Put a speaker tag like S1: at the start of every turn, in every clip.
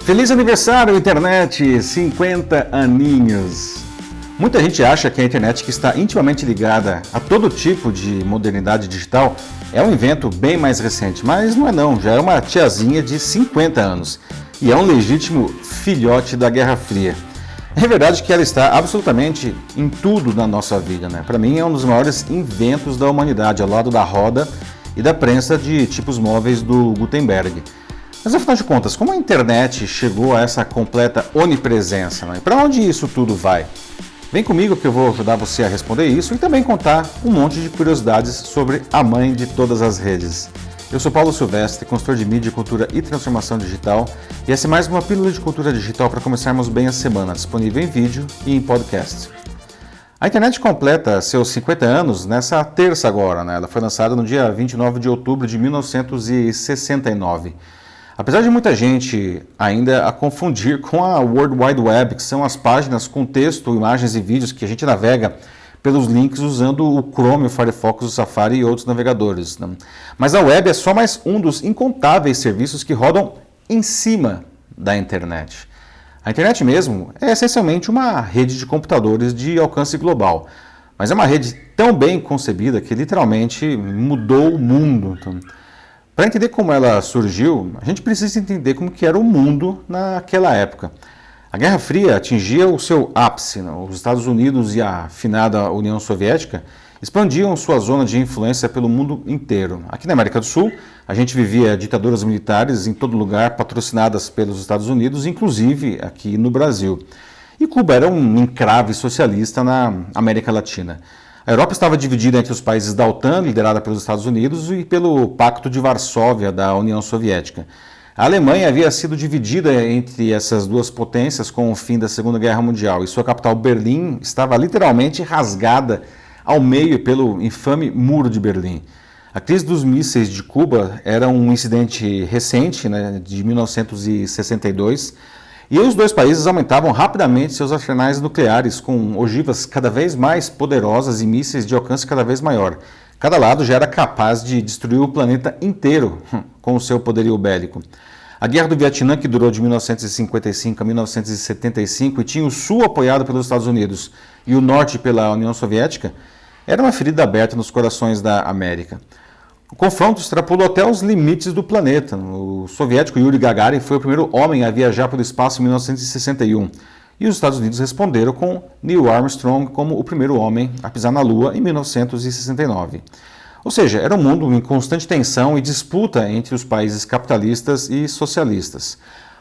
S1: Feliz aniversário, internet! 50 aninhos! Muita gente acha que a internet, que está intimamente ligada a todo tipo de modernidade digital, é um invento bem mais recente, mas não é não, já é uma tiazinha de 50 anos e é um legítimo filhote da Guerra Fria. É verdade que ela está absolutamente em tudo na nossa vida, né? Para mim é um dos maiores inventos da humanidade, ao lado da roda e da prensa de tipos móveis do Gutenberg. Mas afinal de contas, como a internet chegou a essa completa onipresença? Né? Para onde isso tudo vai? Vem comigo que eu vou ajudar você a responder isso e também contar um monte de curiosidades sobre a mãe de todas as redes. Eu sou Paulo Silvestre, consultor de mídia, cultura e transformação digital, e essa é mais uma pílula de cultura digital para começarmos bem a semana, disponível em vídeo e em podcast. A internet completa seus 50 anos nessa terça agora, né? Ela foi lançada no dia 29 de outubro de 1969. Apesar de muita gente ainda a confundir com a World Wide Web, que são as páginas com texto, imagens e vídeos que a gente navega pelos links usando o Chrome, o Firefox, o Safari e outros navegadores. Né? Mas a web é só mais um dos incontáveis serviços que rodam em cima da internet. A internet mesmo é essencialmente uma rede de computadores de alcance global, mas é uma rede tão bem concebida que literalmente mudou o mundo. Então, para entender como ela surgiu, a gente precisa entender como que era o mundo naquela época. A Guerra Fria atingia o seu ápice. Né? Os Estados Unidos e a finada União Soviética expandiam sua zona de influência pelo mundo inteiro. Aqui na América do Sul, a gente vivia ditaduras militares em todo lugar, patrocinadas pelos Estados Unidos, inclusive aqui no Brasil. E Cuba era um encrave socialista na América Latina. A Europa estava dividida entre os países da OTAN, liderada pelos Estados Unidos, e pelo Pacto de Varsóvia, da União Soviética. A Alemanha havia sido dividida entre essas duas potências com o fim da Segunda Guerra Mundial, e sua capital, Berlim, estava literalmente rasgada ao meio pelo infame Muro de Berlim. A crise dos mísseis de Cuba era um incidente recente, né, de 1962, e os dois países aumentavam rapidamente seus arsenais nucleares com ogivas cada vez mais poderosas e mísseis de alcance cada vez maior. Cada lado já era capaz de destruir o planeta inteiro com o seu poderio bélico. A Guerra do Vietnã, que durou de 1955 a 1975 e tinha o Sul apoiado pelos Estados Unidos e o Norte pela União Soviética, era uma ferida aberta nos corações da América. O confronto extrapolou até os limites do planeta. O soviético Yuri Gagarin foi o primeiro homem a viajar pelo espaço em 1961. E os Estados Unidos responderam com Neil Armstrong como o primeiro homem a pisar na Lua em 1969. Ou seja, era um mundo em constante tensão e disputa entre os países capitalistas e socialistas.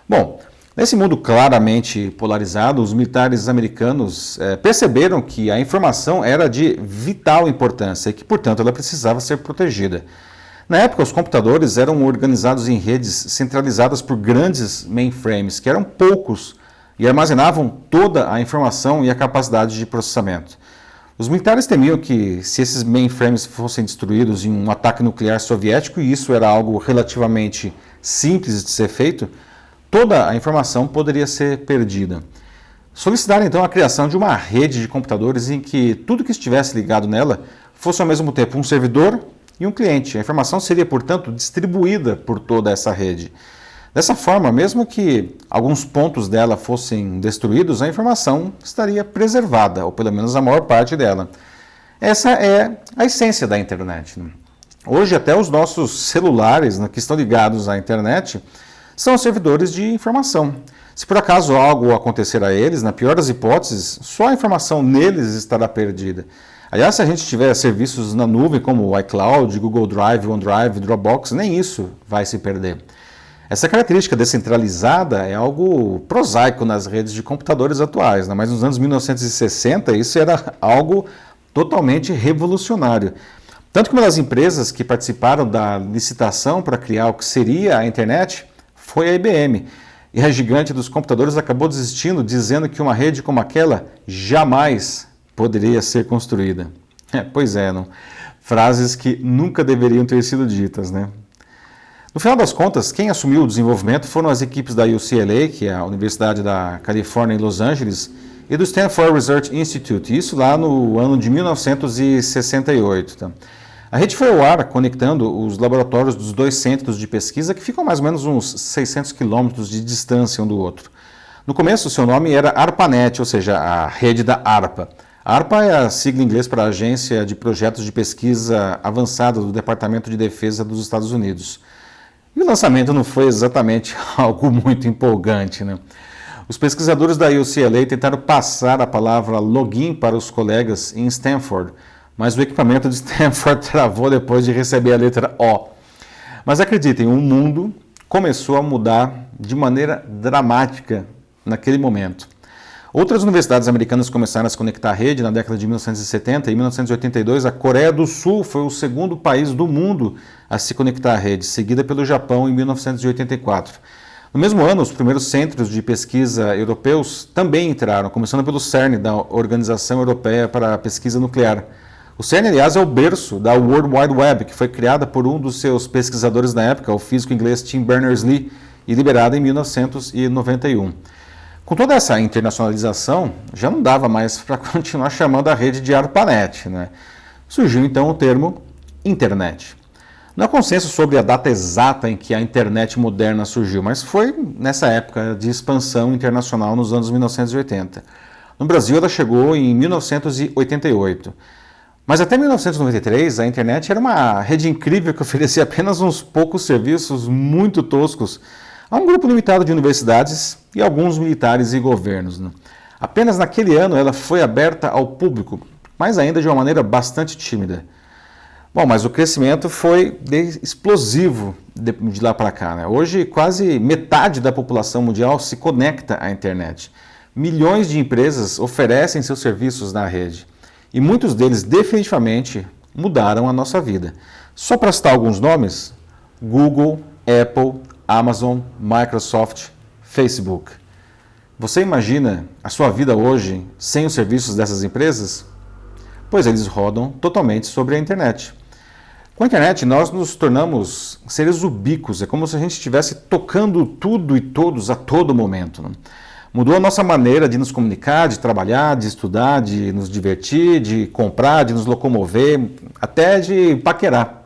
S1: Bom, nesse mundo claramente polarizado, os militares americanos perceberam que a informação era de vital importância e que, portanto, ela precisava ser protegida. Na época, os computadores eram organizados em redes centralizadas por grandes mainframes, que eram poucos e armazenavam toda a informação e a capacidade de processamento. Os militares temiam que, se esses mainframes fossem destruídos em um ataque nuclear soviético, e isso era algo relativamente simples de ser feito, toda a informação poderia ser perdida. Solicitaram então a criação de uma rede de computadores em que tudo que estivesse ligado nela fosse ao mesmo tempo um servidor e um cliente. A informação seria, portanto, distribuída por toda essa rede. Dessa forma, mesmo que alguns pontos dela fossem destruídos, a informação estaria preservada, ou pelo menos a maior parte dela. Essa é a essência da internet. Hoje, até os nossos celulares, que estão ligados à internet, são servidores de informação. Se por acaso algo acontecer a eles, na pior das hipóteses, só a informação neles estará perdida. Aliás, se a gente tiver serviços na nuvem como o iCloud, Google Drive, OneDrive, Dropbox, nem isso vai se perder. Essa característica descentralizada é algo prosaico nas redes de computadores atuais, né? Mas nos anos 1960 isso era algo totalmente revolucionário. Tanto que uma das empresas que participaram da licitação para criar o que seria a internet foi a IBM. E a gigante dos computadores acabou desistindo, dizendo que uma rede como aquela jamais poderia ser construída. Pois é, não? Frases que nunca deveriam ter sido ditas, né? No final das contas, quem assumiu o desenvolvimento foram as equipes da UCLA, que é a Universidade da Califórnia em Los Angeles, e do Stanford Research Institute, isso lá no ano de 1968. Tá? A rede foi ao ar conectando os laboratórios dos dois centros de pesquisa que ficam mais ou menos uns 600 quilômetros de distância um do outro. No começo, seu nome era ARPANET, ou seja, a rede da ARPA. A ARPA é a sigla em inglês para a Agência de Projetos de Pesquisa Avançada do Departamento de Defesa dos Estados Unidos. E o lançamento não foi exatamente algo muito empolgante, né? Os pesquisadores da UCLA tentaram passar a palavra login para os colegas em Stanford, mas o equipamento de Stanford travou depois de receber a letra O. Mas acreditem, o mundo começou a mudar de maneira dramática naquele momento. Outras universidades americanas começaram a se conectar à rede na década de 1970 e em 1982 a Coreia do Sul foi o segundo país do mundo a se conectar à rede, seguida pelo Japão em 1984. No mesmo ano, os primeiros centros de pesquisa europeus também entraram, começando pelo CERN, da Organização Europeia para a Pesquisa Nuclear. O CERN, aliás, é o berço da World Wide Web, que foi criada por um dos seus pesquisadores na época, o físico inglês Tim Berners-Lee, e liberada em 1991. Com toda essa internacionalização, já não dava mais para continuar chamando a rede de ARPANET, né? Surgiu então o termo internet. Não há consenso sobre a data exata em que a internet moderna surgiu, mas foi nessa época de expansão internacional nos anos 1980. No Brasil ela chegou em 1988. Mas até 1993 a internet era uma rede incrível que oferecia apenas uns poucos serviços muito toscos a um grupo limitado de universidades e alguns militares e governos, né? Apenas naquele ano ela foi aberta ao público, mas ainda de uma maneira bastante tímida. Bom, mas o crescimento foi explosivo de lá para cá, né? Hoje quase metade da população mundial se conecta à internet. Milhões de empresas oferecem seus serviços na rede e muitos deles definitivamente mudaram a nossa vida. Só para citar alguns nomes: Google, Apple, Amazon, Microsoft, Facebook. Você imagina a sua vida hoje sem os serviços dessas empresas? Pois eles rodam totalmente sobre a internet. Com a internet nós nos tornamos seres ubíquos, é como se a gente estivesse tocando tudo e todos a todo momento, né? Mudou a nossa maneira de nos comunicar, de trabalhar, de estudar, de nos divertir, de comprar, de nos locomover, até de paquerar.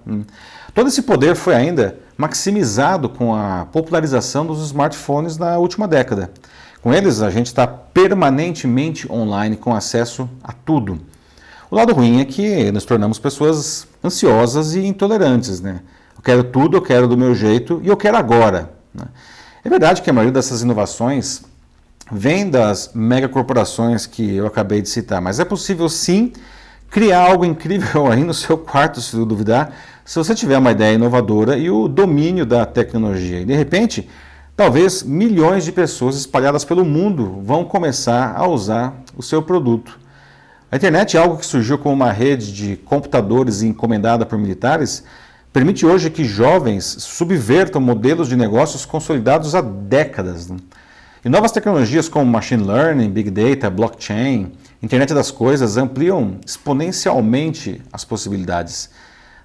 S1: Todo esse poder foi ainda maximizado com a popularização dos smartphones na última década. Com eles, a gente está permanentemente online com acesso a tudo. O lado ruim é que nos tornamos pessoas ansiosas e intolerantes, né? Eu quero tudo, eu quero do meu jeito e eu quero agora, né? É verdade que a maioria dessas inovações vem das megacorporações que eu acabei de citar, mas é possível sim criar algo incrível aí no seu quarto, se duvidar, se você tiver uma ideia inovadora e o domínio da tecnologia. E de repente, talvez milhões de pessoas espalhadas pelo mundo vão começar a usar o seu produto. A internet é algo que surgiu como uma rede de computadores encomendada por militares, permite hoje que jovens subvertam modelos de negócios consolidados há décadas, né? E novas tecnologias como machine learning, big data, blockchain, internet das coisas ampliam exponencialmente as possibilidades.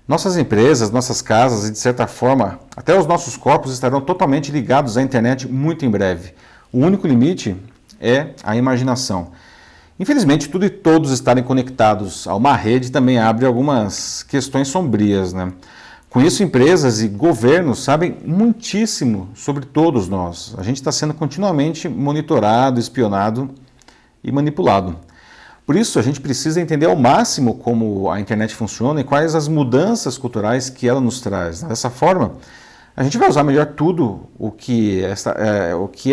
S1: Nossas empresas, nossas casas e, de certa forma, até os nossos corpos estarão totalmente ligados à internet muito em breve. O único limite é a imaginação. Infelizmente, tudo e todos estarem conectados a uma rede também abre algumas questões sombrias, né? Com isso, empresas e governos sabem muitíssimo sobre todos nós. A gente está sendo continuamente monitorado, espionado e manipulado. Por isso, a gente precisa entender ao máximo como a internet funciona e quais as mudanças culturais que ela nos traz. Dessa forma, a gente vai usar melhor tudo o que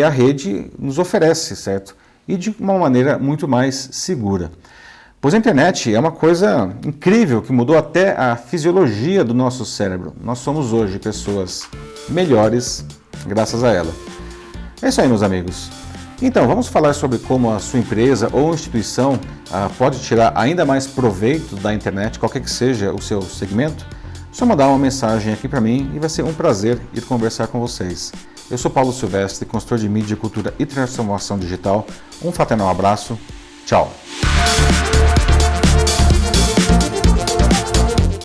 S1: a rede nos oferece, certo? E de uma maneira muito mais segura. Pois a internet é uma coisa incrível que mudou até a fisiologia do nosso cérebro. Nós somos hoje pessoas melhores graças a ela. É isso aí, meus amigos. Então, vamos falar sobre como a sua empresa ou instituição pode tirar ainda mais proveito da internet, qualquer que seja o seu segmento. Só mandar uma mensagem aqui para mim e vai ser um prazer ir conversar com vocês. Eu sou Paulo Silvestre, consultor de mídia, cultura e transformação digital. Um fraternal abraço. Tchau.